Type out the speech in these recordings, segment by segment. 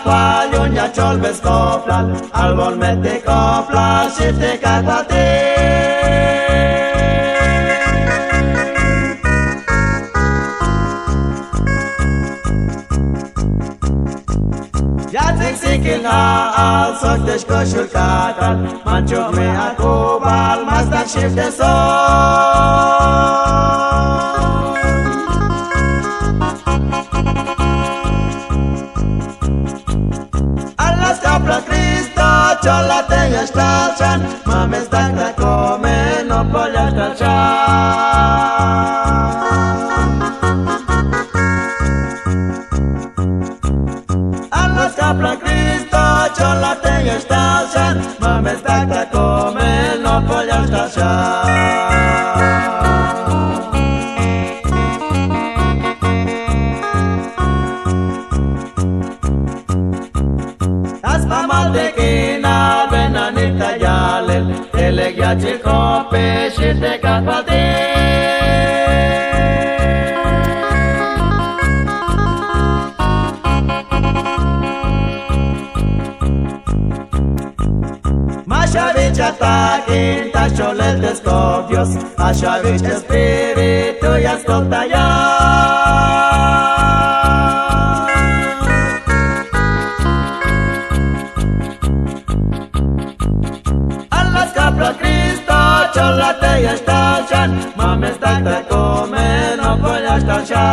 Cajwal un yachol ves copla, al vol mete copla și te catate. Ja zic sikin al sok te shkoshul katal, mancho me akubal mastan shift de so. Capra Cristo, chola te yastalchan, mames tanta come, no pollas talchan. Alas capra Cristo, chola te yastalchan, mames tanta come, no pollas talchan. Maldequina, benanita yalel, elegya chikope, shite kapate. Mashavich atakin, tashol descopios, ashavich espiritu y ascolta ya. Cristo, chola te yastalchan, mames tanta come, no pollas talchan.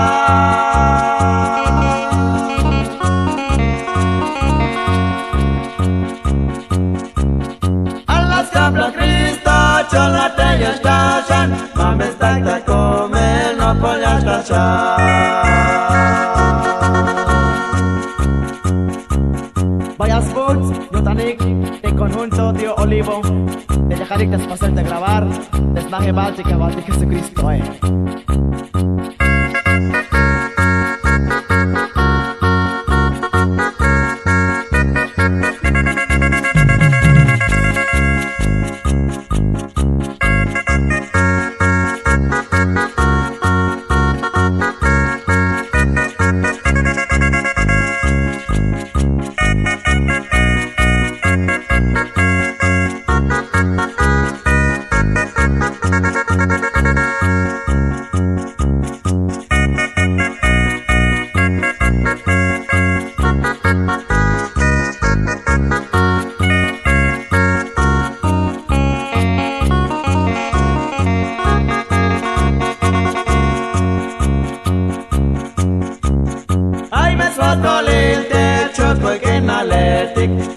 Alas capra Cristo, chola te yastalchan, mames tanta come, no pollas talchan. Vaya Sports, yo tanik, en conjunto tío Olivo. De dejar que pasen de grabar, desmaje Báltica, Báltica Jesucristo,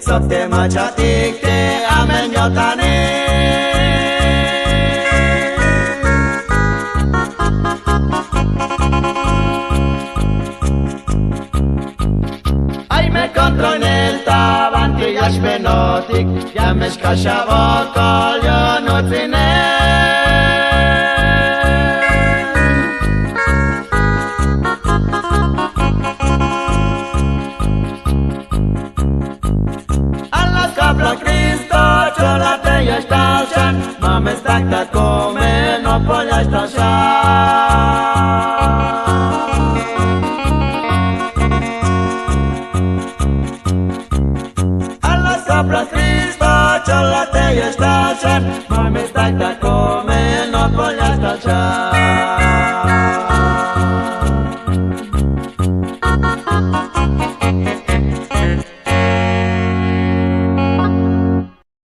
Sopte machatik te amen yotane. Ay me contro en el tabanti yash benotik, yamesh kashavot kol yonut zine. Cristo, chola te yastalchan, mames tanta come, no pollas talchan. Alas capra Cristo, chola te yastalchan, mames tanta